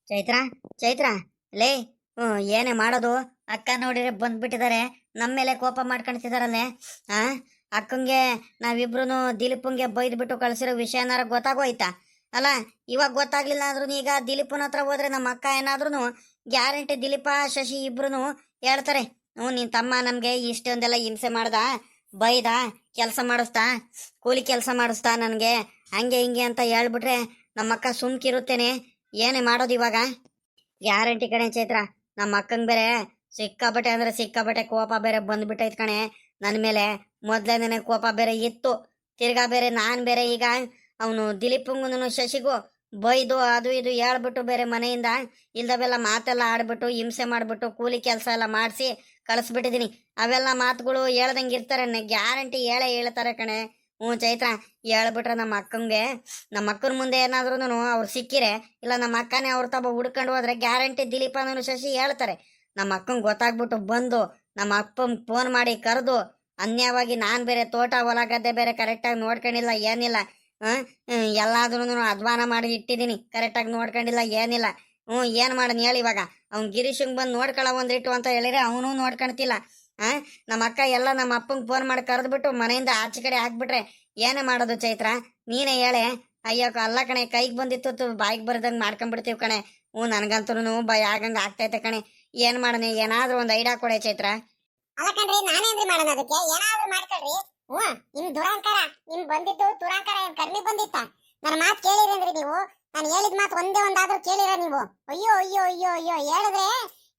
ಚೈತ್ರ ಚೈತ್ರ ಲೇ ಏನೇ ಮಾಡೋದು? ಅಕ್ಕ ನೋಡಿದ್ರೆ ಬಂದ್ಬಿಟ್ಟಿದ್ದಾರೆ, ನಮ್ಮ ಮೇಲೆ ಕೋಪ ಮಾಡ್ಕೊಳ್ತಿದಾರಲ್ಲೇ. ಆ ಅಕ್ಕಂಗೆ ನಾವಿಬ್ರು ದಿಲೀಪಂಗೆ ಬೈದ್ಬಿಟ್ಟು ಕಳ್ಸಿರೋ ವಿಷಯ ಏನಾರ ಗೊತ್ತಾಗೋಯ್ತಾ? ಅಲ್ಲ, ಇವಾಗ ಗೊತ್ತಾಗ್ಲಿಲ್ಲ ಅಂದ್ರೂ ಈಗ ದಿಲೀಪನ ಹತ್ರ ಹೋದ್ರೆ ನಮ್ಮ ಅಕ್ಕ ಏನಾದ್ರೂ ಗ್ಯಾರಂಟಿ ದಿಲೀಪ ಶಶಿ ಇಬ್ರು ಹೇಳ್ತಾರೆ, ನಿನ್ ತಮ್ಮ ನಮ್ಗೆ ಇಷ್ಟೊಂದೆಲ್ಲ ಹಿಂಸೆ ಮಾಡ್ದ, ಬೈದ, ಕೆಲಸ ಮಾಡಿಸ್ತಾ, ಕೂಲಿ ಕೆಲಸ ಮಾಡಿಸ್ತಾ ನನಗೆ, ಹಂಗೆ ಹಿಂಗೆ ಅಂತ ಹೇಳ್ಬಿಟ್ರೆ ನಮ್ಮಕ್ಕ ಸುಮ್ಕಿರುತ್ತೇನೆ. ಏನೇ ಮಾಡೋದು ಇವಾಗ? ಗ್ಯಾರಂಟಿ ಕಣೆ ಚೈತ್ರ, ನಮ್ಮ ಅಕ್ಕಂಗೆ ಬೇರೆ ಸಿಕ್ಕಾಬಟ್ಟೆ ಅಂದ್ರೆ ಸಿಕ್ಕಾಬಟ್ಟೆ ಕೋಪ ಬೇರೆ ಬಂದ್ಬಿಟ್ಟೈತ್ ಕಣೆ ನನ್ನ ಮೇಲೆ. ಮೊದ್ಲೇನೆ ಕೋಪ ಬೇರೆ ಇತ್ತು, ತಿರ್ಗಾ ಬೇರೆ ನಾನ್ ಬೇರೆ ಈಗ ಅವನು ದಿಲೀಪಂಗೂ ಶಶಿಗೂ ಬೈದು ಅದು ಇದು ಹೇಳ್ಬಿಟ್ಟು ಬೇರೆ ಮನೆಯಿಂದ ಇಲ್ದವೆಲ್ಲ ಮಾತೆಲ್ಲ ಆಡ್ಬಿಟ್ಟು ಹಿಂಸೆ ಮಾಡ್ಬಿಟ್ಟು ಕೂಲಿ ಕೆಲಸ ಎಲ್ಲ ಮಾಡಿಸಿ ಕಳಿಸ್ಬಿಟ್ಟಿದೀನಿ. ಅವೆಲ್ಲ ಮಾತುಗಳು ಹೇಳ್ದಂಗೆ ಇರ್ತಾರೆ, ಗ್ಯಾರಂಟಿ ಹೇಳೇ ಹೇಳ್ತಾರೆ ಕಣೆ. ಚೈತ್ರ, ಹೇಳ್ಬಿಟ್ರೆ ನಮ್ಮ ಅಕ್ಕಂಗೆ, ನಮ್ಮ ಅಕ್ಕನ ಮುಂದೆ ಏನಾದ್ರೂ ಅವ್ರು ಸಿಕ್ಕಿರೆ, ಇಲ್ಲ ನಮ್ಮ ಅಕ್ಕನೇ ಅವ್ರ ತಬ ಹುಡ್ಕೊಂಡು ಹೋದ್ರೆ ಗ್ಯಾರಂಟಿ ದಿಲೀಪನೂ ಶಶಿ ಹೇಳ್ತಾರೆ. ನಮ್ಮ ಅಕ್ಕಂಗೆ ಗೊತ್ತಾಗ್ಬಿಟ್ಟು ಬಂದು ನಮ್ಮ ಅಪ್ಪಂಗೆ ಫೋನ್ ಮಾಡಿ ಕರೆದು ಅನ್ಯವಾಗಿ ನಾನು ಬೇರೆ ತೋಟ ಹೊಲ ಗದ್ದೆ ಬೇರೆ ಕರೆಕ್ಟಾಗಿ ನೋಡ್ಕೊಂಡಿಲ್ಲ ಏನಿಲ್ಲ, ಎಲ್ಲಾದ್ರೂ ಅಧ್ವಾನ ಮಾಡಿ ಇಟ್ಟಿದ್ದೀನಿ, ಕರೆಕ್ಟಾಗಿ ನೋಡ್ಕೊಂಡಿಲ್ಲ ಏನಿಲ್ಲ. ಏನು ಮಾಡೋಣ ಹೇಳಿ ಇವಾಗ? ಅವ್ನು ಗಿರೀಶಂಗೆ ಬಂದು ನೋಡ್ಕೊಳ್ಳೋ ಒಂದಿಟ್ಟು ಅಂತ ಹೇಳಿದ್ರೆ ಅವನು ನೋಡ್ಕೊಳ್ತಿಲ್ಲ. ನಮ್ಮ ಅಕ್ಕ ಎಲ್ಲ ನಮ್ಮ ಅಪ್ಪಂಗೆ ಫೋನ್ ಮಾಡಿ ಕರೆದ್ಬಿಟ್ಟು ಮನೆಯಿಂದ ಆಚೆ ಕಡೆ ಹಾಕ್ಬಿಟ್ರೆ ಏನೇ ಮಾಡೋದು ಚೈತ್ರ? ನೀನೇ ಹೇಳೆ. ಅಯ್ಯೋ ಅಲ್ಲ ಕಣೆ, ಕೈಗೆ ಬಂದಿತ್ತು ಬಾಯಿಗೆ ಬರ್ದಂಗೆ ಮಾಡ್ಕೊಂಡ್ಬಿಡ್ತೀವಿ ಕಣೆ. ನನಗಂತೂ ಭಯ ಆಗಂಗೆ ಆಗ್ತೈತೆ ಕಣೆ. ಏನು ಮಾಡೋಣ? ಏನಾದ್ರೂ ಒಂದು ಐಡಿಯಾ ಕೊಡೆ ಚೈತ್ರ. ಅಲ್ಲ ಕಣ್ರಿ, ನಾನೇನ್ರಿ ಮಾಡೋಣ? ಅದಕ್ಕೆ ಏನಾದ್ರೂ ಮಾಡ್ಕೊಳ್ರಿ. ನಿಮ್ ದುರಾಂಕಾರ, ನಿಮ್ ಬಂದಿದ್ದು ದುರಾಂಕಾರ ಏನ್ ಕಡಿಮೆ ಬಂದಿತ್ತ? ನನ್ನ ಮಾತು ಕೇಳಿರೇನ್ರಿ ನೀವು? ನಾನು ಹೇಳಿದ ಮಾತು ಒಂದೇ ಒಂದಾದ್ರೂ ಕೇಳಿರ ನೀವು? ಅಯ್ಯೋ ಅಯ್ಯೋ ಅಯ್ಯೋ ಅಯ್ಯೋ, ಹೇಳಿದ್ರೆ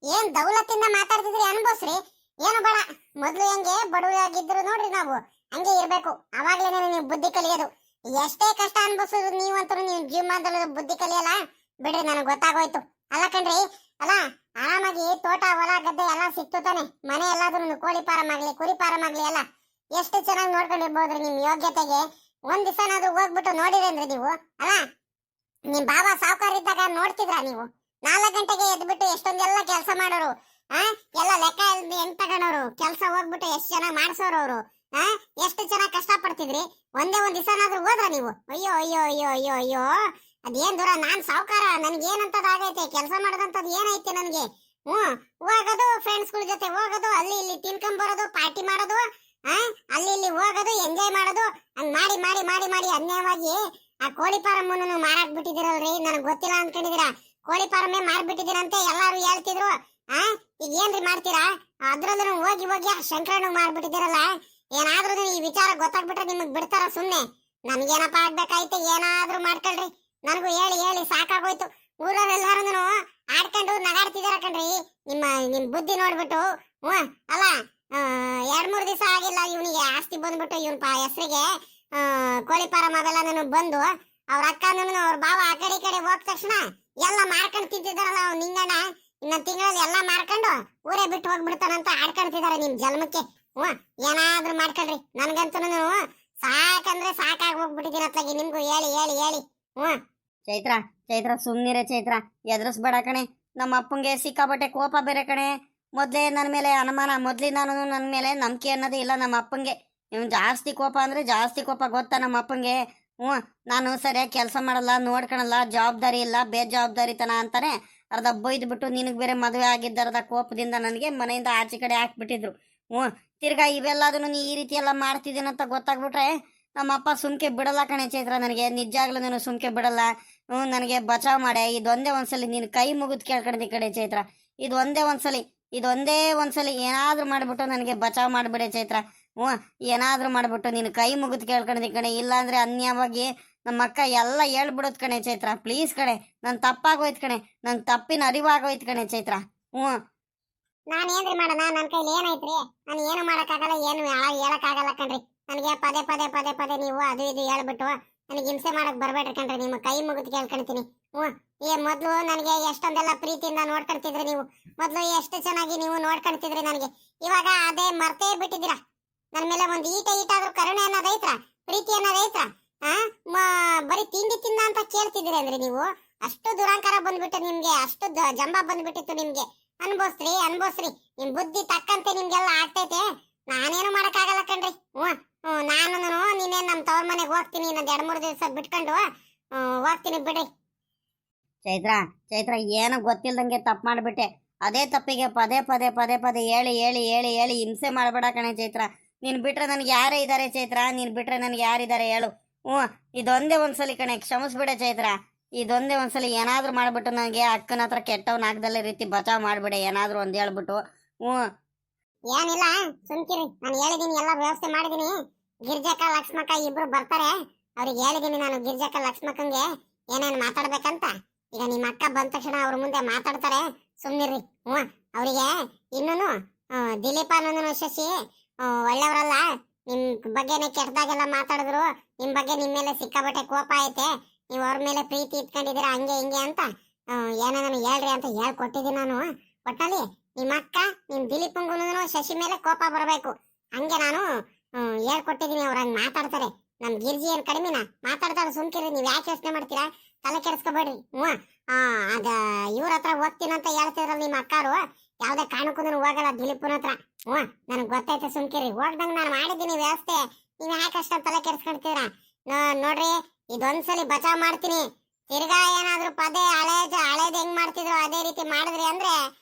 ಏನ್ ದೌಲತ್ತಿಂದ ಮಾತಾಡ್ತಿದ್ರಿ ಅನ್ಬೋಸ್ರಿ. ಏನು ಬೇಡ, ಮೊದ್ಲು ಹೆಂಗೆ ಬಡವರಾಗಿದ್ರು ನೋಡ್ರಿ ನಾವು, ಹಂಗೆ ಇರ್ಬೇಕು. ಅವಾಗ್ಲೇನೆ ನೀವು ಬುದ್ಧಿ ಕಲಿಯೋದು. ಎಷ್ಟೇ ಕಷ್ಟ ಅನ್ಭವಿಸಿದ್ರು ನೀವಂತೂ ನೀವು ಜೀವಮಾನದಲ್ಲಿ ಬುದ್ಧಿ ಕಲಿಯಲ್ಲ ಬಿಡ್ರಿ, ನನಗೆ ಗೊತ್ತಾಗೋಯ್ತು. ಅಲ್ಲ ಕಣ್ರಿ, ಅಲ್ಲ ಆರಾಮಾಗಿ ತೋಟ ಹೊಲ ಗದ್ದೆ ಎಲ್ಲ ಸಿಕ್ತು ತಾನೆ, ಮನೆ ಎಲ್ಲಾದ್ರೂ ಕೋಳಿ ಫಾರಂ ಆಗ್ಲಿ ಕುರಿ ಫಾರಂ ಆಗ್ಲಿ ಎಲ್ಲ ಎಷ್ಟು ಚೆನ್ನಾಗಿ ನೋಡ್ಕೊಂಡಿರ್ಬೋದ್ರಿ. ನಿಮ್ ಯೋಗ್ಯತೆಗೆ ಒಂದ್ ದಿವಸನಾದ್ರೂ ಹೋಗ್ಬಿಟ್ಟು ನೋಡಿರೇನ್ರಿ ನೀವು? ಅಲ್ಲ, ನಿಮ್ ಬಾಬಾ ಸಾವುಕಾರ ಇದ್ದಾಗ ನೋಡ್ತಿದ್ರ ನೀವು? 4 ಗಂಟೆಗೆ ಎದ್ಬಿಟ್ಟು ಎಷ್ಟೊಂದೆಲ್ಲ ಕೆಲಸ ಮಾಡೋರು, ಎಲ್ಲ ಲೆಕ್ಕ ಹೆಂಗ್ ತಗೊಂಡವ್ರು, ಕೆಲಸ ಹೋಗ್ಬಿಟ್ಟು ಎಷ್ಟು ಚೆನ್ನಾಗಿ ಮಾಡ್ಸೋರು ಅವರು. ಎಷ್ಟು ಚೆನ್ನಾಗಿ ಕಷ್ಟ ಪಡ್ತಿದ್ರಿ. ಒಂದೇ ಒಂದ್ ದಿವಸನಾದ್ರೂ ಹೋದ್ರ ನೀವು? ಅಯ್ಯೋ ಅಯ್ಯೋ ಅಯ್ಯೋ ಅಯ್ಯೋ ಅಯ್ಯೋ, ಅದೇನ್ ದೂರ, ನಾನ್ ಸಾವುಕಾರ, ನನ್ಗೆ ಏನಂತದ್ ಆಗೈತೆ, ಕೆಲಸ ಮಾಡೋದಂತದ್ ಏನೈತೆ ನನ್ಗೆ? ಹೋಗೋದು ಫ್ರೆಂಡ್ಸ್ಗಳ ಜೊತೆ ಹೋಗೋದು, ಅಲ್ಲಿ ಇಲ್ಲಿ ತಿನ್ಕೊಂಡ್ ಬರೋದು, ಪಾರ್ಟಿ ಮಾಡೋದು, ಅಲ್ಲಿ ಇಲ್ಲಿ ಹೋಗೋದು, ಎಂಜಾಯ್ ಮಾಡೋದು, ಹಂಗ್ ಮಾಡಿ ಮಾಡಿ ಮಾಡಿ ಮಾಡಿ ಅನ್ಯವಾಗಿ ಆ ಕೋಳಿ ಫಾರಂ ಮಾರಾಕ್ ಬಿಟ್ಟಿದಿರಲ್ರಿ. ನನಗ್ ಗೊತ್ತಿಲ್ಲ ಅನ್ಕೊಂಡಿದೀರಾ? ಕೋಳಿ ಫಾರಮ್ಮೇ ಮಾರ್ಬಿಟ್ಟಿದ್ದೀರಂತೆ ಎಲ್ಲಾರು ಹೇಳ್ತಿದ್ರು. ಈಗ ಏನ್ರಿ ಮಾಡ್ತೀರಾ? ಅದ್ರಲ್ಲೂ ಹೋಗಿ ಹೋಗಿ ಶಂಕರಣ್ಣ ಮಾರ್ಬಿಟ್ಟಿದ್ದೀರಲ್ಲ. ಏನಾದ್ರೂ ಈ ವಿಚಾರ ಗೊತ್ತಾಗ್ಬಿಟ್ರೆ ನಿಮಗ್ ಬಿಡ್ತಾರ ಸುಮ್ನೆ? ನನ್ಗೇನಪ್ಪ ಆಗ್ಬೇಕಾಯ್ತು, ಏನಾದ್ರೂ ಮಾಡ್ಕೊಳ್ರಿ. ನನಗೂ ಹೇಳಿ ಹೇಳಿ ಸಾಕಾಗೋಯ್ತು. ಊರವರೆಲ್ಲಾರು ಆಡ್ಕೊಂಡು ನಗಾಡ್ತಿದಾರ ಕಣ್ರಿ. ನಿಮ್ ಬುದ್ಧಿ ನೋಡ್ಬಿಟ್ಟು. ಅಲ್ಲ, 2-3 ದಿವಸ ಆಗಿಲ್ಲ ಇವನಿಗೆ ಆಸ್ತಿ ಬಂದ್ಬಿಟ್ಟು, ಇವನ್ ಹೆಸರಿಗೆ ಕೋಳಿ ಫಾರಂ ಅವೆಲ್ಲ ಬಂದು ಅವ್ರ ಅಕ್ಕನೂ ಅವ್ರ ಬಾವ ಆ ಕಡೆ ಈ ಕಡೆ ಹೋದ ತಕ್ಷಣ ಎಲ್ಲ ಮಾರ್ಕೊಂಡು ತಿಂತಿದಾರಲ್ಲ ಅವ್ನು ನಿಂಗಣ್ಣ. ಇನ್ನೊಂದ್ ತಿಂಗಳಲ್ಲಿ ಎಲ್ಲ ಮಾರ್ಕೊಂಡು ಊರೇ ಬಿಟ್ಟು ಹೋಗ್ಬಿಡ್ತಾನಂತ ಆಡ್ಕೊಂತಿದಾರೆ ನಿಮ್ ಜನ್ಮಕ್ಕೆ. ಏನಾದ್ರೂ ಮಾಡ್ಕೊಳ್ರಿ. ನನ್ಗಂತೂ ಸಾಕಂದ್ರೆ ಸಾಕಾಗಿ ಹೋಗ್ಬಿಟ್ಟಿದ್ದೀನಿ ಅತ್ಲಾಗಿ. ನಿಮ್ಗೂ ಹೇಳಿ ಹೇಳಿ ಹೇಳಿ. ಚೈತ್ರ ಚೈತ್ರ ಸುಮ್ನಿರೆ ಚೈತ್ರ, ಎದುರಿಸ್ಬೇಡ ಕಣೆ. ನಮ್ಮ ಅಪ್ಪಂಗೆ ಸಿಕ್ಕಾಬಟ್ಟೆ ಕೋಪ ಬೇರೆ ಕಣೆ. ಮೊದ್ಲೇ ನನ್ನ ಮೇಲೆ ಅನುಮಾನ, ಮೊದ್ಲಿಂದಾನು ನನ್ನ ಮೇಲೆ ನಂಬಿಕೆ ಅನ್ನೋದೇ ಇಲ್ಲ ನಮ್ಮ ಅಪ್ಪಂಗೆ. ಇವ್ನು ಜಾಸ್ತಿ ಕೋಪ ಅಂದ್ರೆ ಜಾಸ್ತಿ ಕೋಪ, ಗೊತ್ತಾ ನಮ್ಮ ಅಪ್ಪಂಗೆ? ನಾನು ಸರಿಯಾಗಿ ಕೆಲಸ ಮಾಡಲ್ಲ, ನೋಡ್ಕೊಳಲ್ಲ, ಜವಾಬ್ದಾರಿ ಇಲ್ಲ, ಬೇಜವಾಬ್ದಾರಿತನ ಅಂತಾನೆ ಅರ್ಧ ಬೈದ್ಬಿಟ್ಟು ನಿನಗೆ ಬೇರೆ ಮದುವೆ ಆಗಿದ್ದರದ ಕೋಪದಿಂದ ನನಗೆ ಮನೆಯಿಂದ ಆಚೆ ಕಡೆ ಹಾಕ್ಬಿಟ್ಟಿದ್ರು. ತಿರ್ಗಾ ಇವೆಲ್ಲದನ್ನು ನೀ ಈ ರೀತಿ ಎಲ್ಲ ಮಾಡ್ತಿದ್ದೀನಂತ ಗೊತ್ತಾಗ್ಬಿಟ್ರೆ ನಮ್ಮಪ್ಪ ಸುಮ್ಕೆ ಬಿಡಲ್ಲ ಕಣೆ ಚೈತ್ರ. ನನಗೆ ನಿಜಾಗ್ಲೂ ನಾನು ಸುಮ್ಕೆ ಬಿಡಲ್ಲ. ನನಗೆ ಬಚಾವ್ ಮಾಡೆ. ಇದೊಂದೇ ಒಂದ್ಸಲಿ ನೀನು ಕೈ ಮುಗಿದು ಕೇಳ್ಕೊಂಡಿ ಕಡೆ ಚೈತ್ರ. ಇದೊಂದೇ ಒಂದ್ಸಲಿ ಏನಾದ್ರೂ ಮಾಡ್ಬಿಟ್ಟು ನನಗೆ ಬಚಾವ್ ಮಾಡಿಬಿಡೆ ಚೈತ್ರ. ಏನಾದ್ರೂ ಮಾಡ್ಬಿಟ್ಟು ನೀನು ಕೈ ಮುಗಿದು ಕೇಳ್ಕೊಂಡಿ ಕಣೆ. ಇಲ್ಲಾಂದ್ರೆ ಅನ್ಯವಾಗಿ ನಮ್ಮ ಅಕ್ಕ ಎಲ್ಲ ಹೇಳ್ಬಿಡೋದ್ ಕಣೆ ಚೈತ್ರ. ಪ್ಲೀಸ್ ಕಣೆ, ನನ್ ತಪ್ಪಾಗೋಯ್ತು ಕಣೆ, ನನ್ ತಪ್ಪಿನ ಅರಿವಾಗೋಯ್ತು ಕಣೆ ಚೈತ್ರ. ನಾನ್ ಏನ್ರಿ ಮಾಡೋಣ? ನನ್ ಕೈಲಿ ಏನೈತ್ರಿ? ನಾನು ಏನು ಮಾಡಕ್ಕಾಗಲ್ಲ, ಏನು ಹೇಳಕ್ಕಾಗಲ್ಲ ಕಣ್ರಿ. ನನಗೆ ಪದೇ ಪದೇ ಪದೇ ಪದೇ ನೀವು ಅದು ಇದು ಹೇಳ್ಬಿಟ್ಟು ನನಗೆ ಹಿಂಸೆ ಮಾಡಕ್ ಬರ್ಬೇಡ್ರಿ ಕಣ್ರಿ. ನಿಮ್ಮ ಕೈ ಮುಗಿದು ಕೇಳ್ಕೊಂತೀನಿ. ಮೊದ್ಲು ನನಗೆ ಎಷ್ಟೊಂದೆಲ್ಲ ಪ್ರೀತಿಯಿಂದ ನೋಡ್ಕೊಂತಿದ್ರಿ ನೀವು. ಮೊದ್ಲು ಎಷ್ಟು ಚೆನ್ನಾಗಿ ನೀವು ನೋಡ್ಕೊಂತಿದ್ರಿ ನನಗೆ. ಇವಾಗ ಅದೇ ಮರ್ತೇ ಬಿಟ್ಟಿದ್ದೀರಾ. ನನ್ನ ಮೇಲೆ ಒಂದು ಈಟಾದ್ರೂ ಕರುಣೆ ಅನ್ನೋದೈತ್ರ, ಪ್ರೀತಿ ಅನ್ನೋದೈತ್ರ? ಬರೀ ತಿಂಡಿ ತಿನ್ನ ಅಂತ ಕೇಳ್ತಿದ್ದೀರಿ ಅಂದ್ರೆ ನೀವು. ಅಷ್ಟು ದುರಾಂಕಾರ ಬಂದ್ಬಿಟ್ಟು ನಿಮ್ಗೆ, ಅಷ್ಟು ಜಂಬ ಬಂದ್ಬಿಟ್ಟಿತ್ತು ನಿಮ್ಗೆ. ಅನ್ಬೋಸ್ರಿ. ನಿಮ್ ಬುದ್ಧಿ ತಕ್ಕಂತೆ ನಿಮ್ಗೆಲ್ಲ ಆಗ್ತೈತೆ. ನಾನೇನು ಮಾಡಕ್ಕಾಗಲ್ಲ ಕಣ್ರಿ. ನಾನು ನೀನೇನ್ ನಮ್ ತವ್ರ ಮನೆಗೆ ಹೋಗ್ತೀನಿ. ಇನ್ನೊಂದ್ 2-3 ದಿವಸ ಬಿಟ್ಕೊಂಡು ಹೋಗ್ತೀನಿ ಬಿಡ್ರಿ. ಚೈತ್ರ ಚೈತ್ರ ಏನೋ ಗೊತ್ತಿಲ್ದಂಗೆ ತಪ್ಪು ಮಾಡಿಬಿಟ್ಟೆ. ಅದೇ ತಪ್ಪಿಗೆ ಪದೇ ಪದೇ ಪದೇ ಪದೇ ಹೇಳಿ ಹೇಳಿ ಹೇಳಿ ಹೇಳಿ ಹಿಂಸೆ ಮಾಡಬೇಡ ಕಣೆ ಚೈತ್ರ. ನೀನು ಬಿಟ್ರೆ ನನಗೆ ಯಾರೇ ಇದ್ದಾರೆ ಚೈತ್ರ, ನೀನು ಬಿಟ್ರೆ ನನಗೆ ಯಾರಿದ್ದಾರೆ ಹೇಳು. ಹ್ಞೂ, ಇದೊಂದೇ ಒಂದ್ಸಲಿ ಕಣೆ, ಕ್ಷಮಿಸ್ಬಿಡೆ ಚೈತ್ರ. ಇದೊಂದೇ ಒಂದ್ಸಲಿ ಏನಾದರೂ ಮಾಡಿಬಿಟ್ಟು ನನಗೆ ಅಕ್ಕನ ಹತ್ರ ಕೆಟ್ಟವನಾಗ್ದಲ್ಲೇ ರೀತಿ ಬಚಾವ್ ಮಾಡಿಬಿಡೆ, ಏನಾದರೂ ಒಂದು ಹೇಳ್ಬಿಟ್ಟು. ಹ್ಞೂ. ಏನಿಲ್ಲ, ಸುಮ್ಕಿರಿ. ನಾನು ಹೇಳಿದೀನಿ, ಎಲ್ಲ ವ್ಯವಸ್ಥೆ ಮಾಡಿದೀನಿ. ಗಿರ್ಜಕ್ಕ ಲಕ್ಷ್ಮಕ್ಕ ಇಬ್ರು ಬರ್ತಾರೆ. ಅವ್ರಿಗೆ ಹೇಳಿದೀನಿ ನಾನು, ಗಿರ್ಜಕ್ಕ ಲಕ್ಷ್ಮಕ್ಕಂಗೆ ಏನೇನು ಮಾತಾಡ್ಬೇಕಂತ. ಈಗ ನಿಮ್ಮ ಅಕ್ಕ ಬಂದ ತಕ್ಷಣ ಅವ್ರ ಮುಂದೆ ಮಾತಾಡ್ತಾರೆ, ಸುಮ್ನಿರ್ರಿ. ಹ್ಞೂ, ಅವರಿಗೆ ಇನ್ನೂನು ದಿಲೀಪ ಅನ್ನೋನು ಶಶಿ ಒಳ್ಳೆಯವರಲ್ಲ. ನಿಮ್ ಬಗ್ಗೆನೆ ಕೆಟ್ಟದಾಗೆಲ್ಲ ಮಾತಾಡಿದ್ರು. ನಿಮ್ ಬಗ್ಗೆ ನಿಮ್ ಮೇಲೆ ಸಿಕ್ಕಾಬಟ್ಟೆ ಕೋಪ ಐತೆ, ನೀವು ಅವ್ರ ಮೇಲೆ ಪ್ರೀತಿ ಇಟ್ಕೊಂಡಿದ್ದೀರಾ ಹಂಗೆ ಹಿಂಗೆ ಅಂತ ಏನೇನು ಹೇಳ್ರಿ ಅಂತ ಹೇಳ್ಕೊಟ್ಟಿದ್ದೀನಿ ನಾನು. ಒಟ್ಟಲ್ಲಿ ನಿಮ್ಮ ಅಕ್ಕ ನಿಮ್ ದಿಲೀಪಂಗೂ ಶಶಿ ಮೇಲೆ ಕೋಪ ಬರಬೇಕು ಹಂಗೆ ನಾನು ಹೇಳ್ಕೊಟ್ಟಿದ್ದೀನಿ. ಅವ್ರ ಹಂಗೆ ಮಾತಾಡ್ತಾರೆ. ನಮ್ ಗಿರ್ಜಿ ಏನ್ ಕಡಿಮೆನಾ ಮಾತಾಡ್ತಾಳೆ, ಸುಮ್ಕಿರಿ. ನೀವ್ ಯಾಕೆ ಯೋಚನೆ ಮಾಡ್ತೀರಾ, ತಲೆ ಕೆಡಿಸ್ಕೋಬೇಡ್ರಿ. ಹ್ಞೂ, ಅದ ಇವ್ರ ಹತ್ರ ಹೋಗ್ತೀನಂತ ಹೇಳ್ತಿದ್ರಲ್ಲ ನಿಮ್ಮ ಅಕ್ಕಾರು, ಯಾವ್ದೇ ಕಾರಣಕ್ಕೂ ಹೋಗಲ್ಲ ದಿಲೀಪನ ಹತ್ರ. ಹ್ಞೂ, ನನಗೆ ಗೊತ್ತೈತೆ, ಸುಮ್ಕಿರಿ. ಹೋಗ್ದಂಗ ನಾನು ಮಾಡಿದ್ದೀನಿ ವ್ಯವಸ್ಥೆ, ನೀವ್ ಯಾಕೆ ಅಷ್ಟ ತಲೆ ಕೆಡಿಸ್ಕೊಳ್ತೀರಾ? ನೋಡ್ರಿ, ಇದೊಂದ್ಸಲಿ ಬಚಾವ್ ಮಾಡ್ತೀನಿ. ತಿರ್ಗಾ ಏನಾದ್ರು ಪದೇ ಹಳೇದ್ ಹೆಂಗ್ ಮಾಡ್ತಿದ್ರು ಅದೇ ರೀತಿ ಮಾಡಿದ್ರಿ ಅಂದ್ರೆ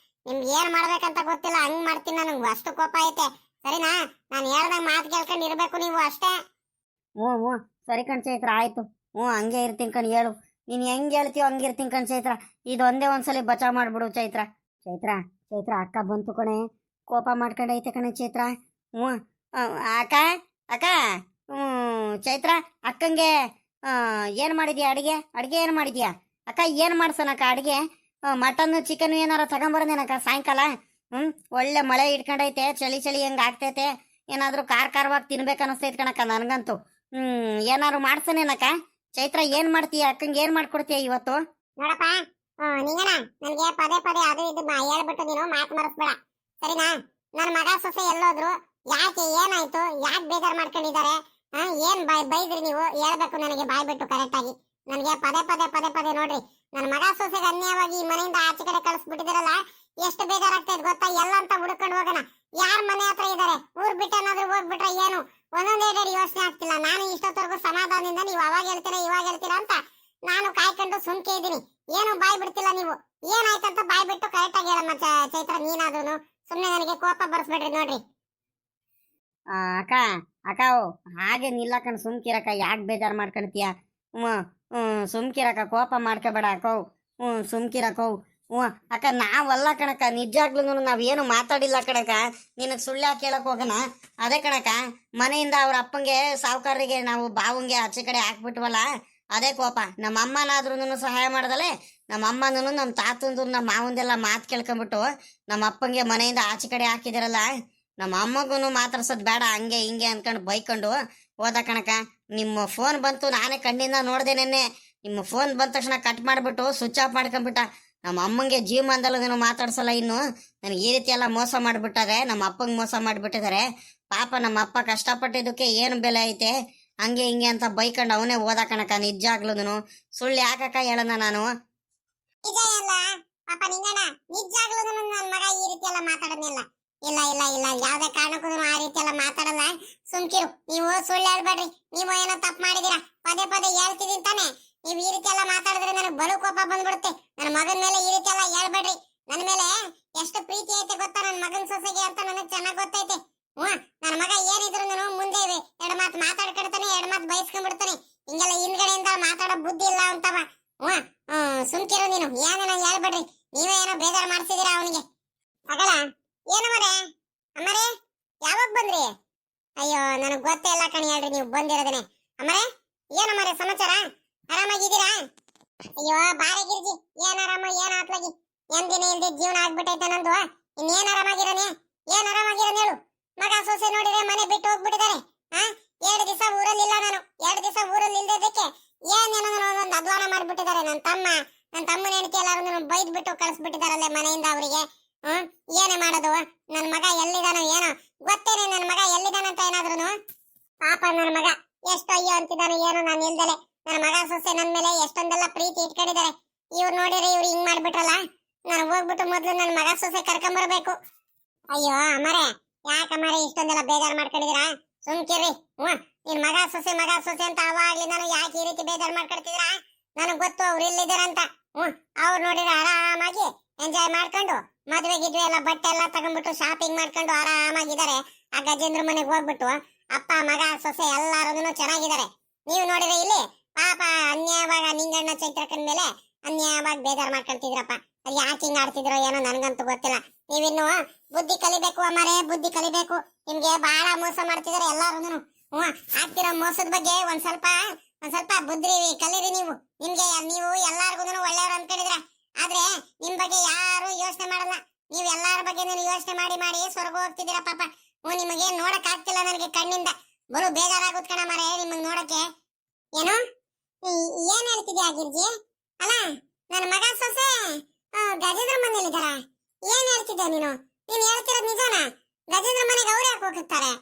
ನಿಮ್ಗೆ ಏನ್ ಮಾಡ್ಬೇಕಂತ ಗೊತ್ತಿಲ್ಲ, ಹಂಗ್ ಮಾಡ್ತೀನಿ. ನನಗೆ ಅಷ್ಟು ಕೋಪ ಐತೆ, ಸರಿನಾ? ನಾನು ಹೇಳ್ದಂಗ ಮಾತು ಕೇಳ್ಕೊಂಡು ಇರ್ಬೇಕು ನೀವು ಅಷ್ಟೇ. ಹ್ಞೂ ಹ್ಞೂ, ಸರಿ ಕಣ್ ಚೈತ್ರ, ಆಯ್ತು. ಹ್ಞೂ, ಹಂಗೆ ಇರ್ತೀನಿ ಕಣ್, ಹೇಳು. ನೀನು ಹೆಂಗೆ ಹೇಳ್ತೀಯೋ ಹಂಗೆ ಇರ್ತೀನಿ ಕಣ್ ಚೈತ್ರ. ಇದೊಂದೇ ಒಂದ್ಸಲಿ ಬಚಾವ್ ಮಾಡ್ಬಿಡು ಚೈತ್ರ. ಚೈತ್ರ ಚೈತ್ರ, ಅಕ್ಕ ಬಂತು ಕಣೆ, ಕೋಪ ಮಾಡ್ಕೊಂಡೈತೆ ಕಣೆ ಚೈತ್ರ. ಹ್ಞೂ ಅಕ್ಕ ಅಕ್ಕ. ಹ್ಞೂ ಚೈತ್ರ, ಅಕ್ಕಂಗೆ ಏನು ಮಾಡಿದ್ಯಾ ಅಡುಗೆ? ಅಡುಗೆ ಏನು ಮಾಡಿದ್ಯಾ ಅಕ್ಕ? ಏನು ಮಾಡ್ಸನಕ್ಕ ಅಡುಗೆ? ಮಟನ್ನು ಚಿಕನ್ ಏನಾರ ತಗೊಂಬರೋದೇನಕ್ಕ ಸಾಯಂಕಾಲ? ಒಳ್ಳೆ ಮಳೆ ಇಟ್ಕೊಂಡೈತೆ, ಚಳಿ ಚಳಿ ಹೆಂಗೆ ಆಗ್ತೈತೆ, ಏನಾದರೂ ಖಾರವಾಗಿ ತಿನ್ಬೇಕು ಅನ್ನಿಸ್ತೈತೆ ಕಣಕ್ಕ ನನಗಂತೂ. ಏನಾದ್ರು ಮಾಡ್ಸನೇನಕ್ಕ? ಚೈತ್ರ, ಏನು ಮಾಡ್ತೀಯ ಅಕ್ಕಂಗೆ? ಏನು ಮಾಡ್ಕೊಡ್ತೀಯ ಇವತ್ತು? ನೋಡಪ್ಪ, ನಿಂಗನ ನನಗೆ ಪದೇ ಪದೇ ಅದು ಇದು ಹೇಳ್ಬಿಟ್ಟು ನೀನು ಮಾತು ಮರೆಸ್ಬೇಡ, ಸರಿನಾ? ನನ್ನ ಮಗ ಸೊಸೆ ಎಲ್ಲೋದ್ರು, ಯಾಕೆ, ಏನಾಯ್ತು, ಯಾಕೆ ಬೇಜಾರು ಮಾಡ್ಕೊಂಡಿದ್ದಾರೆ, ಏನ್ ಬೈದ್ರಿ ನೀವು ಹೇಳ್ಬೇಕು ನನಗೆ ಬಾಯ್ ಬಿಟ್ಟು ಕರೆಕ್ಟ್ ಆಗಿ. ನನಗೆ ಪದೇ ಪದೇ ಪದೇ ಪದೇ ನೋಡ್ರಿ, ನನ್ನ ಮಗ ಸೊಸೆಗೆ ಅನ್ಯಾಯವಾಗಿ ಈ ಮನೆಯಿಂದ ಆಚೆ ಕಡೆ ಕಳಿಸ್ಬಿಟ್ಟಿದಾರಲ್ಲ, ಎಷ್ಟು ಬೇಜಾರಾಗ್ತೈತೆ ಗೊತ್ತಾ? ಎಲ್ಲ ಅಂತ ಹುಡುಕೊಂಡು ಹೋಗೋಣ, ಯಾರ ಮನೆ ಹತ್ರ ಇದಾರೆ, ಊರ್ ಬಿಟ್ಟು ಏನಾದ್ರು ಹೋಗ್ಬಿಟ್ರೆ ಏನು, ಒಂದೊಂದೇ ಯೋಚನೆ ಆಗ್ತಿಲ್ಲ. ನಾನು ಇಷ್ಟೊತ್ತವರೆಗೂ ಸಮಾಧಾನದಿಂದ ನೀವು ಅವಾಗ ಹೇಳ್ತೀರಾ ಇವಾಗ ಹೇಳ್ತೀರಾ ಅಂತ ನಾನು ಕಾಯ್ಕೊಂಡು ಸುಮ್ಕೆ ಇದ್ದೀನಿ. ಏನು ಬಾಯ್ ಬಿಡ್ತಿಲ್ಲ ನೀವು. ಏನಾಯ್ತಂತ ಬಾಯ್ ಬಿಟ್ಟು ಕರೆಕ್ಟ್ ಆಗಿ ಹೇಳಮ್ಮ ಚೈತ್ರ, ನೀನಾದ್ರೂ ಸುಮ್ನೆ ನನಗೆ ಕೋಪ ಬರ್ಸ್ಬೇಡ್ರಿ. ನೋಡ್ರಿ ಅಕ್ಕ ಅಕ್ಕ, ಹಾಗೆ ನಿಲ್ಲಕಣ್, ಸುಮ್ಕಿರಕ್ಕ, ಯಾಕೆ ಬೇಜಾರು ಮಾಡ್ಕೊಳ್ತೀಯ? ಸುಮ್ಕಿರಕ್ಕ, ಕೋಪ ಮಾಡ್ಕೋಬೇಡ ಅಕ್ಕೋ. ಸುಮ್ಕಿರಕ್ಕೋ. ಅಕ್ಕ, ನಾವಲ್ಲ ಕಣಕ್ಕ, ನಿಜಾಗ್ಲೂ ನಾವೇನು ಮಾತಾಡಿಲ್ಲ ಕಣಕ್ಕ. ನಿನಗೆ ಸುಳ್ಳು ಯಾಕೆ ಕೇಳಕ್ ಹೋಗೋಣ? ಅದೇ ಕಣಕ್ಕ, ಮನೆಯಿಂದ ಅವ್ರ ಅಪ್ಪಂಗೆ ಸಾವುಕಾರರಿಗೆ ನಾವು ಬಾವಂಗೆ ಆಚೆ ಕಡೆ ಹಾಕ್ಬಿಟ್ವಲ್ಲ, ಅದೇ ಕೋಪ. ನಮ್ಮ ಅಮ್ಮನಾದ್ರೂ ಸಹಾಯ ಮಾಡ್ದಲೆ, ನಮ್ಮ ಅಮ್ಮನೂ ನಮ್ಮ ತಾತಂದು ನಮ್ಮ ಮಾವಂದೆಲ್ಲ ಮಾತು ಕೇಳ್ಕೊಂಬಿಟ್ಟು ನಮ್ಮ ಅಪ್ಪಂಗೆ ಮನೆಯಿಂದ ಆಚೆ ಕಡೆ ಹಾಕಿದಿರಲ್ಲ, ನಮ್ಮ ಅಮ್ಮಗೂ ಮಾತಾಡ್ಸೋದು ಬೇಡ ಹಂಗೆ ಹಿಂಗೆ ಅನ್ಕೊಂಡು ಬೈಕೊಂಡು ಹೋದ ಕಣಕ. ನಿಮ್ಮ ಫೋನ್ ಬಂತು, ನಾನೇ ಕಣ್ಣಿಂದ ನೋಡ್ದೆ ನೆನ್ನೆ. ನಿಮ್ಮ ಫೋನ್ ಬಂದ ತಕ್ಷಣ ಕಟ್ ಮಾಡಿಬಿಟ್ಟು ಸ್ವಿಚ್ ಆಫ್ ಮಾಡ್ಕೊಂಡ್ಬಿಟ್ಟ. ನಮ್ಮ ಅಮ್ಮಂಗೆ ಜೀವಮಾನದಲ್ಲೂ ಮಾತಾಡ್ಸಲ್ಲ ಇನ್ನು. ನನಗೆ ಈ ರೀತಿ ಎಲ್ಲ ಮೋಸ ಮಾಡಿಬಿಟ್ಟಾರೆ, ನಮ್ಮ ಅಪ್ಪಂಗೆ ಮೋಸ ಮಾಡಿಬಿಟ್ಟಿದ್ದಾರೆ. ಪಾಪ ನಮ್ಮ ಅಪ್ಪ ಕಷ್ಟಪಟ್ಟಿದ್ದಕ್ಕೆ ಏನು ಬೆಲೆ ಐತೆ, ಹಂಗೆ ಹಿಂಗೆ ಅಂತ ಬೈಕೊಂಡು ಅವನೇ ಹೋದ ಕಣಕ. ನಿಜಾಗ್ಲೂ ಸುಳ್ಳು ಯಾಕಕ್ಕ ಹೇಳೋಣ ನಾನು? ನಿಜ ಅಲ್ಲ ಪಾಪ ನಿಂಗಣ್ಣ, ನಿಜಾಗ್ಲೂ ನನ್ನ ಮಗ ಈ ರೀತಿ ಎಲ್ಲ ಮಾತಾಡೋದಿಲ್ಲ. ಇಲ್ಲ ಇಲ್ಲ ಇಲ್ಲ, ಯಾವ್ದೇ ಕಾರಣಕ್ಕೂ ಆ ರೀತಿ ಎಲ್ಲ ಮಾತಾಡಲ್ಲ. ಸುಮ್ಕಿರು, ನೀವು ಸುಳ್ಳು ಹೇಳ್ಬೇಡ್ರಿ. ನೀವು ಏನೋ ತಪ್ಪು ಮಾಡಿದೀರಾ, ಪದೇ ಪದೇ ಹೇಳ್ತಿದ್ದೀನಿ ತಾನೆ. ನೀವು ಈ ರೀತಿ ಎಲ್ಲ ಮಾತಾಡಿದ್ರೆ ನನಗೆ ಬಲು ಕೋಪ ಬಂದ್ಬಿಡುತ್ತೆ. ನನ್ನ ಮಗನ ಮೇಲೆ ಈ ರೀತಿ ಎಲ್ಲ ಹೇಳ್ಬೇಡ್ರಿ. ನನ್ನ ಮೇಲೆ ಎಷ್ಟು ಪ್ರೀತಿ ಐತೆ ಗೊತ್ತಾ ನನ್ನ ಮಗನ ಸೊಸೆಗೆ ಅಂತ ನನಗೆ ಚೆನ್ನಾಗಿ ಗೊತ್ತೈತೆ. ನನ್ನ ಮಗ ಏನಿದ್ರು ಮುಂದೆ ಎರಡು ಮಾತು ಮಾತಾಡ್ಕೊಡ್ತಾನೆ, ಎರಡು ಮಾತು ಬಯಸ್ಕೊಂಡ್ಬಿಡ್ತಾನೆ. ಹಿಂಗೆಲ್ಲ ಹಿಂದ್ಗಡೆಯಿಂದ ಮಾತಾಡೋ ಬುದ್ಧಿ ಇಲ್ಲ ಅಂತವ. ಸುಮ್ಕಿರು ನೀನು, ಏನೇನೋ ಹೇಳ್ಬೇಡ್ರಿ. ನೀವೇ ಏನೋ ಬೇಜಾರು ಮಾಡ್ತಿದ್ದೀರಾ ಅವನಿಗೆ. ಆಗಲ್ಲ ಏನು ಮರೆ ಅಮ್ಮರೇ, ಯಾವಾಗ ಬಂದ್ರಿ? ಅಯ್ಯೋ, ನನಗೆ ಗೊತ್ತೇ ಇಲ್ಲ ಕಣಿ, ಹೇಳ್ರಿ ನೀವು ಬಂದಿರೋದನೆ. ಅಮ್ಮರೇ, ಏನಮ್ಮರೇ ಸಮಾಚಾರ? ಆರಾಮಾಗಿದ್ದೀರಾ? ಅಯ್ಯೋ ಬಾರೆ ಗಿರ್ಜಿ, ಏನ್ ಆರಾಮ ಏನ್ ಆತ್ಲಾಗಿ, ಎಂದಿನ ಇಲ್ದಿ ಜೀವನ ಆಗ್ಬಿಟ್ಟೈತೆ ನಂದು. ಇನ್ನೇನ್ ಆರಾಮಾಗಿರೋನೆ, ಏನ್ ಆರಾಮಾಗಿರೋನ್ ಹೇಳು? ಮಗ ಸೊಸೆ ನೋಡಿದ್ರೆ ಮನೆ ಬಿಟ್ಟು ಹೋಗ್ಬಿಟ್ಟಿದ್ದಾರೆ. 2 ದಿವಸ ಊರಲ್ಲಿಲ್ಲ ನಾನು. 2 ದಿವಸ ಊರಲ್ಲಿ ಇಲ್ದಿದ್ದಕ್ಕೆ ಏನೇನೋ ಒಂದು ಅಧ್ವಾನ ಮಾಡ್ಬಿಟ್ಟಿದ್ದಾರೆ. ನನ್ನ ತಮ್ಮನ ಹೆಂಡತಿ ಎಲ್ಲಾರು ಬೈದ್ ಬಿಟ್ಟು ಕಳಿಸ್ಬಿಟ್ಟಿದಾರಲ್ಲೇ ಮನೆಯಿಂದ ಅವರಿಗೆ. ಏನೇ ಮಾಡೋದು? ನನ್ನ ಮಗ ಎಲ್ಲಿದಾನೋ ಏನೋ ಗೊತ್ತೇನೆ. ನನ್ನ ಮಗ ಎಲ್ಲಿದಾನಂತ ಏನಾದ್ರು ಪಾಪ ನನ್ನ ಮಗ ಎಷ್ಟು ಅಯ್ಯೋ ಅಂತಿದ್ದಾನೋ ಏನೋ ನಾನು ಇಲ್ದಲೆ. ನನ್ನ ಮಗ ಸೊಸೆ ನನ್ನ ಮೇಲೆ ಎಷ್ಟೊಂದೆಲ್ಲ ಪ್ರೀತಿ ಇಟ್ಕೊಂಡಿದ್ದಾರೆ. ಇವ್ರು ನೋಡಿದ್ರೆ ಇವ್ರು ಹಿಂಗ್ ಮಾಡ್ಬಿಟ್ರಲ್ಲ. ನಾನು ಹೋಗ್ಬಿಟ್ಟು ಮೊದ್ಲು ನನ್ನ ಮಗ ಸೊಸೆ ಕರ್ಕೊಂಬರ್ಬೇಕು. ಅಯ್ಯೋ ಅಮ್ಮರೇ, ಯಾಕಮ್ಮರೇ ಇಷ್ಟೊಂದೆಲ್ಲ ಬೇಜಾರು ಮಾಡ್ಕೊಂಡಿದ್ದೀರಾ? ಸುಮ್ಕಿರ್ರಿ. ನಿನ್ ಮಗ ಸೊಸೆ ಅಂತ ಅವಾಗ್ಲಿ ನಾನು ಯಾಕೆ ಈ ರೀತಿ ಬೇಜಾರು ಮಾಡ್ಕೊಳ್ತಿದ್ದೀರಾ? ನನಗ್ ಗೊತ್ತು ಅವ್ರು ಇಲ್ಲಿದ್ದಾರಂತ. ಅವ್ರು ನೋಡಿದ್ರೆ ಆರಾಮಾಗಿ ಎಂಜಾಯ್ ಮಾಡ್ಕೊಂಡು ಮದ್ವೆ ಗಿದ್ವೆ ಎಲ್ಲ ಬಟ್ಟೆ ಎಲ್ಲ ತಗೊಂಡ್ಬಿಟ್ಟು ಶಾಪಿಂಗ್ ಮಾಡ್ಕೊಂಡು ಆರಾಮಾಗಿದ್ದಾರೆ. ಆ ಗಜೇಂದ್ರ ಮನೆಗೆ ಹೋಗ್ಬಿಟ್ಟು ಅಪ್ಪ ಮಗ ಸೊಸೆ ಎಲ್ಲಾರು ಚೆನ್ನಾಗಿದ್ದಾರೆ. ನೀವು ನೋಡಿದ್ರೆ ಇಲ್ಲಿ ಪಾಪ ಅನ್ಯಾಯವಾಗ ನಿಂಗಣ್ಣ ಚೈತ್ರಕ್ಕನ ಮೇಲೆ ಅನ್ಯಾಯವಾಗಿ ಬೇಜಾರ್ ಮಾಡ್ಕೊಂತಿದ್ರಪ್ಪ. ಅದು ಯಾಕೆ ಹಿಂಗ್ ಆಡ್ತಿದ್ರೋ ಏನೋ ನನ್ಗಂತೂ ಗೊತ್ತಿಲ್ಲ. ನೀವಿನ್ನು ಬುದ್ಧಿ ಕಲಿಬೇಕು ಅಮ್ಮರೇ, ಬುದ್ಧಿ ಕಲಿಬೇಕು. ನಿಮ್ಗೆ ಬಹಳ ಮೋಸ ಮಾಡ್ತಿದಾರೆ ಎಲ್ಲಾರು. ಆಗ್ತಿರೋ ಮೋಸದ ಬಗ್ಗೆ ಒಂದ್ ಸ್ವಲ್ಪ ಬುದ್ಧಿ ಕಲೀರಿ ನೀವು. ನೀವು ಎಲ್ಲಾರ್ಗು ಒಳ್ಳೆಯವ್ರು ಅನ್ಕೊಂಡಿದ್ರ, ಆದ್ರೆ ನಿಮ್ ಬಗ್ಗೆ ಯಾರು ಯೋಚನೆ ಮಾಡಲ್ಲ. ನೀವ್ ಎಲ್ಲಾರ ಬಗ್ಗೆ ಯೋಚನೆ ಮಾಡಿ ಮಾಡಿ ಸ್ವರ್ಗ ಹೋಗ್ತಿದ್ದೀರಾ ಪಾಪ. ನಿಮಗೆ ನೋಡಕ್ ಆಗ್ತಿಲ್ಲ ನನಗೆ ಕಣ್ಣಿಂದ. ಬರು ಬೇಜಾರಾಗುತ್ತೆ ಕಣ ಮರೆ ನಿಮಗ್ ನೋಡಕ್ಕೆ. ಏನು ಏನ್ ಹೇಳ್ತಿದ್ಯಾ ಗಿರ್ಜಿ? ಅಲ್ಲ ನನ್ನ ಮಗ ಸೊಸೆ ಗಜೇಂದ್ರ ಮನೇಲಿದ್ದಾರ? ಏನ್ ಹೇಳ್ತಿದ್ದೆ ನೀನು ಹೇಳ್ತಿರೋದ್ ನಿಜಾನ? ಗಜೇಂದ್ರ ಮನೆಗೆ ಅವ್ರು ಯಾಕೆ ಹೋಗಿರ್ತಾರೆ?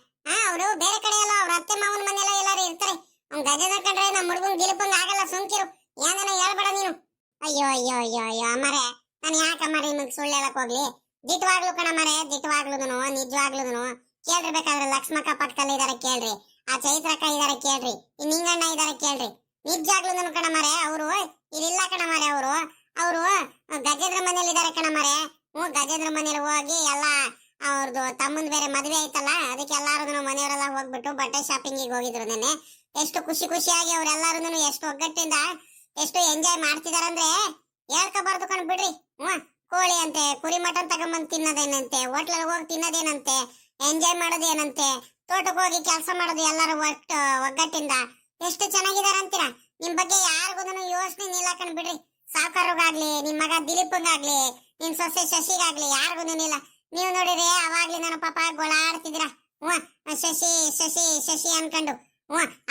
ಅವರು ಬೇರೆ ಕಡೆ ಎಲ್ಲ ಅವ್ರ ಅತ್ತೆ ಮಾವನ ಮನೆಯಲ್ಲ ಎಲ್ಲಾರು ಇರ್ತಾರೆ. ಅವ್ನ್ ಗಜೇಂದ್ರ ಕಂಡ್ರೆ ನಮ್ಮ ಹುಡುಗನ್ ಗಿಲಿಪಂಗ್ ಆಗಲ್ಲ. ಸುಮ್ಕಿರು, ಏನೇನ ಹೇಳ್ಬೇಡ ನೀನು. ಅಯ್ಯೋ ಅಯ್ಯೋ ಅಯ್ಯೋ ಅಯ್ಯೋ ಅಮ್ಮರೆ, ನಾನು ಯಾಕಮ್ಮರೆ ನಿಮಗ್ ಸುಳ್ಳು ಹೇಳಕ್ ಹೋಗ್ಲಿ? ದಿಟ್ವಾಗ್ಲು ಕಣ ಮರೆ, ದಿಟ್ವಾಗ್ಲುನು ನಿಜವಾಗ್ಲುನು ಕೇಳ್ರಿ. ಬೇಕಾದ್ರೆ ಲಕ್ಷ್ಮಕ್ಕ ಪಕ್ಕದಲ್ಲಿ ಇದಾರೆ ಕೇಳ್ರಿ, ಆ ಚೈತ್ರಕ್ಕ ಇದಾರೆ ಕೇಳ್ರಿ, ಈ ನಿಂಗಣ್ಣ ಇದಾರೆ ಕೇಳ್ರಿ. ನಿಜವಾಗ್ಲುನು ಕಣ ಮರೆ, ಅವರು ಇಲ್ಲಿಲ್ಲ ಕಣ ಮರೆ. ಅವರು ಗಜೇಂದ್ರ ಮನೇಲಿ ಇದಾರೆ ಕಣ ಮರೆ. ಗಜೇಂದ್ರ ಮನೇಲಿ ಹೋಗಿ ಎಲ್ಲ ಅವ್ರದ್ದು ತಮ್ಮಂದ್ ಬೇರೆ ಮದ್ವೆ ಆಯ್ತಲ್ಲ, ಅದಕ್ಕೆ ಎಲ್ಲಾರು ಮನೆಯವರೆಲ್ಲ ಹೋಗ್ಬಿಟ್ಟು ಬಟ್ಟೆ ಶಾಪಿಂಗಿಗೆ ಹೋಗಿದ್ರು ನೆನ್ನೆ. ಎಷ್ಟು ಖುಷಿಯಾಗಿ ಅವ್ರೆಲ್ಲಾರು ಎಷ್ಟು ಒಗ್ಗಟ್ಟಿಂದ ಎಷ್ಟು ಎಂಜಾಯ್ ಮಾಡ್ತಿದಾರಂದ್ರೆ ಹೇಳ್ಕೋಬಾರ್ದು ಕಣ್ ಬಿಡ್ರಿ. ಕೋಳಿ ಅಂತೆ, ಕುರಿ ಮಟನ್ ತಗೊಂಬಂದ್ ತಿನ್ನೋದೇನಂತೆ, ಹೋಟ್ಲಲ್ಲಿ ಹೋಗಿ ತಿನ್ನೋದೇನಂತೆ, ಎಂಜಾಯ್ ಮಾಡೋದೇನಂತೆ, ತೋಟಕ್ಕೆ ಹೋಗಿ ಕೆಲಸ ಮಾಡೋದು ಎಲ್ಲರೂ ಒಗ್ಗಟ್ಟಿಂದ ಎಷ್ಟು ಚೆನ್ನಾಗಿದಾರ ಅಂತೀರಾ? ನಿಮ್ ಬಗ್ಗೆ ಯಾರಿಗೂ ಯೋಚನೆ ಇಲ್ಲ ಕಣ್ ಬಿಡ್ರಿ. ಸಾವುಕಾರಗಾಗ್ಲಿ, ನಿಮ್ ಮಗ ದಿಲೀಪಂಗಾಗ್ಲಿ, ನಿನ್ ಸೊಸೆ ಶಶಿಗಾಗ್ಲಿ ಯಾರಿಗೂ ಇಲ್ಲ. ನೀವು ನೋಡಿದ್ರೆ ಅವಾಗ್ಲಿ ನನ್ನ ಪಾಪ ಗೋಳಾಡ್ತಿದ್ದೀರಾ. ಶಶಿ ಶಶಿ ಶಶಿ ಅನ್ಕೊಂಡು.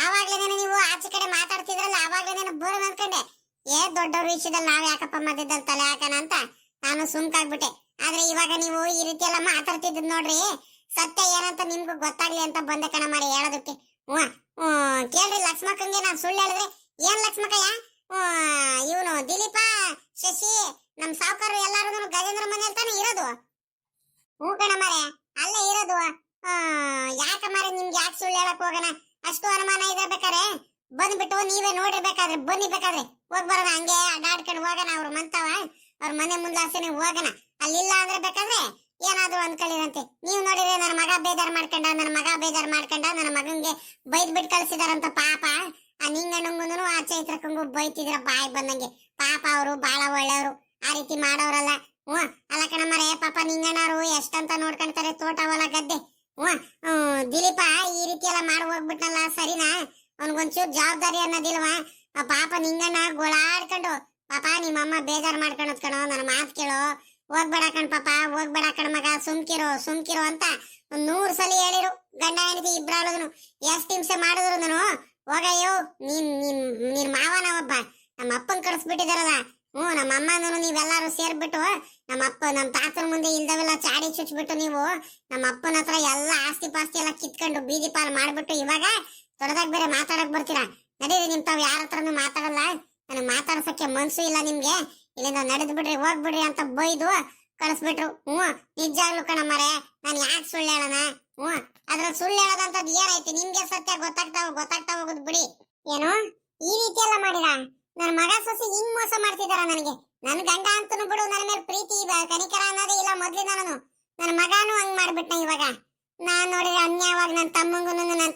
ಆವಾಗ್ಲೇ ನೀವು ಆಚೆ ಕಡೆ ಮಾತಾಡ್ತಿದ್ರಲ್ಲ, ಆವಾಗ್ಲೇ ಬೋರ್ ಅನ್ಕೊಂಡೆ. ದೊಡ್ಡವ್ರ ವಿಷಯದಲ್ಲಿ ನಾವ್ ಯಾಕಪ್ಪ ಮಧ್ಯದಲ್ಲಿ ತಲೆ ಹಾಕೋಣ ಅಂತ ನಾನು ಸುಮ್ಕಾಗ್ಬಿಟ್ಟೆ. ಆದ್ರೆ ಇವಾಗ ನೀವು ಈ ರೀತಿ ಎಲ್ಲ ಮಾತಾಡ್ತಿದ್ ನೋಡ್ರಿ, ಸತ್ಯ ಏನಂತ ನಿಮ್ಗೂ ಗೊತ್ತಾಗ್ಲಿ ಅಂತ ಬಂದೆ ಕಣ ಮಾಡಿ ಹೇಳೋದಕ್ಕೆ. ಕೇಳ್ರಿ ಲಕ್ಷ್ಮಕ್ಕಂಗೆ ನಾನ್ ಸುಳ್ಳು ಹೇಳಿದ್ರೆ ಏನ್ ಲಕ್ಷ್ಮಕ್ಕಯ್ಯ, ಇವನು ದಿಲೀಪ ಶಶಿ ನಮ್ ಸಾವುಕಾರರು ಎಲ್ಲಾರು ಗಜೇಂದ್ರ ಮನೇಲಿ ತಾನೇ ಇರೋದು? ಕಣ ಮಾರೆ, ಅಲ್ಲೇ ಇರೋದು. ಯಾಕ ಮಾರೆ ನಿಮ್ಗೆ ಯಾಕೆ ಸುಳ್ಳು ಹೇಳಕ್ ಹೋಗೋಣ? ಅಷ್ಟು ಅನುಮಾನ ಇರಬೇಕಾರೆ ಬಂದ್ಬಿಟ್ಟು ನೀವೇ ನೋಡಿರ್ಬೇಕಾದ್ರೆ ಬನ್ನಿ, ಬೇಕಾದ್ರೆ ಹೋಗ್ ಬರೋಣ, ಹಂಗೆ ಅಡ್ಡಾಡ್ಕೊಂಡು ಹೋಗೋಣ. ಅವ್ರ ಮಂತವ ಅವ್ರ ಮನೆ ಮುಂದಾಸೆನೆ ಹೋಗೋಣ. ಅಲ್ಲಿಲ್ಲ ಅಂದ್ರೆ ಬೇಕಾದ್ರೆ ಏನಾದ್ರು ಅನ್ಕೊಳ್ಳಿರಂತೆ. ನೀವ್ ನೋಡಿದ್ರೆ ನನ್ನ ಮಗ ಬೇಜಾರ್ ಮಾಡ್ಕೊಂಡ, ನನ್ನ ಮಗಂಗೆ ಬೈದ್ ಬಿಟ್ಟು ಕಳ್ಸಿದಾರಂತ ಪಾಪ. ಆ ನಿಂಗಣ್ಣಂಗೂ ಆ ಚೈತ್ರಕ್ಕಂಗೂ ಬೈತಿದ್ರ ಬಾಯ್ ಬಂದಂಗೆ. ಪಾಪ ಅವರು ಬಹಳ ಒಳ್ಳೆಯವರು, ಆ ರೀತಿ ಮಾಡೋರಲ್ಲ. ಅಲ್ಲ ಕಣ ಮರೆ, ಪಾಪ ನಿಂಗಣ್ಣರು ಎಷ್ಟಂತ ನೋಡ್ಕೊಂತಾರೆ ತೋಟ ಹೊಲ ಗದ್ದೆ. ದಿಲೀಪ ಈ ರೀತಿ ಎಲ್ಲ ಮಾಡಿ ಹೋಗ್ಬಿಟ್ನಲ್ಲ, ಸರಿನಾ? ಅವನ್ಗೊಂಚೂರು ಜವಾಬ್ದಾರಿ ಅನ್ನೋದಿಲ್ವಾ? ಆ ಪಾಪ ನಿಂಗಣ್ಣ ಗೋಳಾಡ್ಕೊಂಡು, ಪಾಪ ನಿಮ್ಮಮ್ಮ ಬೇಜಾರ್ ಮಾಡ್ಕೊಳೋದ್ ಕಣೋ, ನನ್ನ ಮಾತು ಕೇಳೋ, ಹೋಗ್ಬೇಡ ಕಣ್ ಪಾಪ, ಹೋಗ್ಬೇಡ ಕಣ್ ಮಗ, ಸುಮ್ಕಿರೋ ಅಂತ 100 ಸಲ ಹೇಳಿರು. ಗಂಡ ಹೆಂಡತಿ ಇಬ್ರಾಳದನು ಎಷ್ಟ್ ಹಿಂಸೆ ಮಾಡಿದ್ರು ಹೋಗಯ್ಯೋ, ನೀನ್ ಮಾವನ ಒಬ್ಬ ನಮ್ಮ ಅಪ್ಪನ್ ಕಳಿಸ್ಬಿಟ್ಟಿದಾರಲ್ಲ. ನಮ್ಮ ಅಮ್ಮನೂ ನೀವೆಲ್ಲಾರು ಸೇರ್ಬಿಟ್ಟು ನಮ್ಮ ತಾತನ ಮುಂದೆ ಇಲ್ದವೆಲ್ಲ ಚಾಡಿ ಚುಚ್ಬಿಟ್ಟು ನೀವು ನಮ್ಮ ಅಪ್ಪನ ಹತ್ರ ಎಲ್ಲ ಆಸ್ತಿ ಪಾಸ್ತಿ ಎಲ್ಲ ಕಿತ್ಕೊಂಡು ಬೀದಿ ಪಾಲ್ ಮಾಡ್ಬಿಟ್ಟು ಇವಾಗ ದೊಡ್ಡದಾಗ ಬೇರೆ ಮಾತಾಡಕ್ ಬರ್ತೀರಾ? ನಡೀರಿ, ನಿಮ್ ತಾವ್ ಯಾರ ಹತ್ರನು ಮಾತಾಡಲ್ಲ. ನನಗ್ ಮಾತಾಡ್ಸಕ್ಕೆ ಮನ್ಸು ಇಲ್ಲ ನಿಮ್ಗೆ. ಇಲ್ಲಿಂದ ನಡೆದ್ ಬಿಡ್ರಿ, ಹೋಗ್ಬಿಡ್ರಿ ಅಂತ ಬೈದು ಕಳಿಸ್ಬಿಟ್ರು. ನಿಜಾಗ್ಲು ಕಣ ಮರೆ, ನಾನು ಯಾಕೆ ಸುಳ್ಳು ಹೇಳೋಣ? ಅದ್ರಲ್ಲಿ ಸುಳ್ಳು ಹೇಳೋದಂತದ್ ಏನೈತಿ? ನಿಮ್ಗೆ ಸತ್ಯ ಗೊತ್ತಾಗ್ತಾ ಹೋಗುದ್ ಬಿಡಿ. ಏನು ಈ ರೀತಿ ಎಲ್ಲ ಮಾಡಿರ? ನನ್ನ ಮಗ ಸೊಸೆ ಹಿಂಗ್ ಮೋಸ ಮಾಡ್ತಿದಾರ ನನಗೆ? ನನ್ ಗಂಡ ಅಂತನು ಬಿಡು, ನನ್ನ ಮೇಲೆ ಪ್ರೀತಿ ಕನಿಕರ ಅನ್ನೋದೇ ಇಲ್ಲ ಮೊದ್ಲಿಂದನು. ನನ್ನ ಮಗಾನು ಹಂಗ್ ಮಾಡ್ಬಿಟ್ನ. ಇವಾಗ ನಾನ್ ನೋಡಿದ್ರೆ ಅನ್ಯಾಯವಾಗಿ ನನ್ನ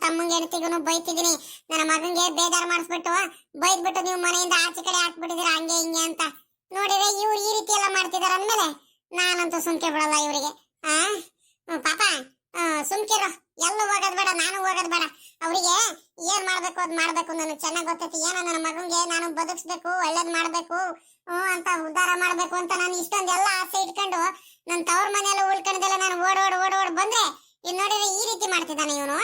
ತಮ್ಮಂಗೆ ಹೆಂಡತಿಗೂ ಬೈತಿದೀನಿ. ನನ್ನ ಮಗಂಗೆ ಬೇಜಾರ್ ಮಾಡಿಸ್ಬಿಟ್ಟು ಬೈದ್ಬಿಟ್ಟು ನೀವು ಮನೆಯಿಂದ ಆಚೆ ಕಡೆ ಹಾಕ್ಬಿಟ್ಟಿದೀರ, ಹಂಗೆ ಹಿಂಗೆ ಅಂತ. ನೋಡಿದ್ರೆ ಇವ್ರು ಈ ರೀತಿ ಎಲ್ಲ ಮಾಡ್ತಿದಾರ ಅಂದ್ಮೇಲೆ ನಾನಂತೂ ಸುಮ್ಕೆ ಬಿಡಲ್ಲ ಇವರಿಗೆ. ಪಾಪ ಸುಮ್ಕಿರೋ, ಎಲ್ಲೂ ಹೋಗೋದ್ ಬೇಡ, ನಾನು ಹೋಗೋದ್ ಬೇಡ. ಅವ್ರಿಗೆ ಏನ್ ಮಾಡ್ಬೇಕು ಅದ್ ಮಾಡ್ಬೇಕು ನನಗೆ ಚೆನ್ನಾಗ್ ಗೊತ್ತೈತಿ. ಏನೋ ನನ್ನ ಮಗಂಗೆ ನಾನು ಬದುಕ್ಸ್ಬೇಕು, ಒಳ್ಳೇದ್ ಮಾಡ್ಬೇಕು ಅಂತ ಉದ್ಧಾರ ಮಾಡ್ಬೇಕು ಅಂತ ನಾನು ಇಷ್ಟೊಂದೆಲ್ಲ ಆಸೆ ಇಟ್ಕೊಂಡು ನನ್ನ ತವ್ರ ಮನೆಯಲ್ಲ ಉಳ್ಕೊಂಡೆಲ್ಲ ನಾನು ಓಡ್ ಬಂದ್ರೆ ಇನ್ ನೋಡಿದ್ರೆ ಈ ರೀತಿ ಮಾಡ್ತಿದ್ದಾನೆ ಇವನು.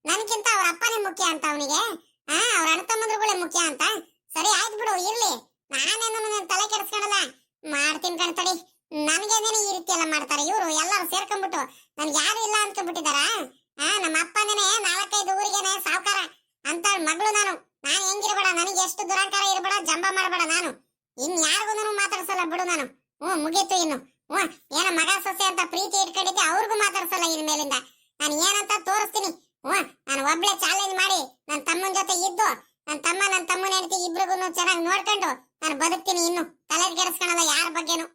ನನ್ಕಿಂತ ಅವ್ರ ಅಪ್ಪನೇ ಮುಖ್ಯ ಅಂತ ಅವನಿಗೆ, ಅವ್ರ ಅಣ್ಣ ತಮ್ಮಂದ್ರುಗಳೇ ಮುಖ್ಯ ಅಂತ. ಸರಿ ಆಯ್ತು ಬಿಡು, ಇರ್ಲಿ, ನಾನೇನು ತಲೆ ಕೆಡಿಸ್ಕೊಳಲ್ಲ, ಮಾಡ್ತೀನಿ ಕಣ್ತಡಿ. ನನ್ಗೇನೇನು ಈ ರೀತಿ ಎಲ್ಲ ಮಾಡ್ತಾರೆ ಇವ್ರು ಎಲ್ಲಾರು ಸೇರ್ಕೊಂಡ್ಬಿಟ್ಟು. ನನ್ಗೆ ಯಾರು ಇಲ್ಲ ಅನ್ಕೊಂಡ್ಬಿಟ್ಟಿದಾರ. ನಮ್ಮ ಅಪ್ಪನೇನೆ 4-5 ಊರಿಗೇನೆ ಸಾವುಕಾರ ಅಂತ ಮಗಳು. ನಾನು ಹೆಂಗಿರ್ಬೇಡ, ನನಗೆ ಎಷ್ಟು ದುರಂಕಾರ ಇರ್ಬೇಡ, ಜಂಬ ಮಾಡ್ಬೇಡ. ನಾನು ಇನ್ ಯಾರಿಗೂ ಮಾತಾಡ್ಸಲ್ಲ ಬಿಡು ನಾನು. ಮುಗೀತು ಇನ್ನು. ಏನ ಮಗ ಸೊಸೆ ಅಂತ ಪ್ರೀತಿ ಇಟ್ಕೊಂಡಿದ್ದೆ, ಅವ್ರಿಗೂ ಮಾತಾಡ್ಸಲ್ಲ ಇನ್ ಮೇಲಿಂದ. ನಾನು ಏನಂತ ತೋರಿಸ್ತೀನಿ. ನಾನು ಒಬ್ಳೆ ಚಾಲೆಂಜ್ ಮಾಡಿ ನನ್ನ ತಮ್ಮನ ಜೊತೆ ಇದ್ದು ನನ್ನ ತಮ್ಮನ ಹೆಂಡತಿ ಇಬ್ರಿಗೂ ಚೆನ್ನಾಗಿ ನೋಡ್ಕೊಂಡು ನಾನು ಬದುಕ್ತೀನಿ. ಇನ್ನು ತಲೆ ಕೆಡಿಸ್ಕೊಳಲ್ಲ ಯಾರ ಬಗ್ಗೆನು.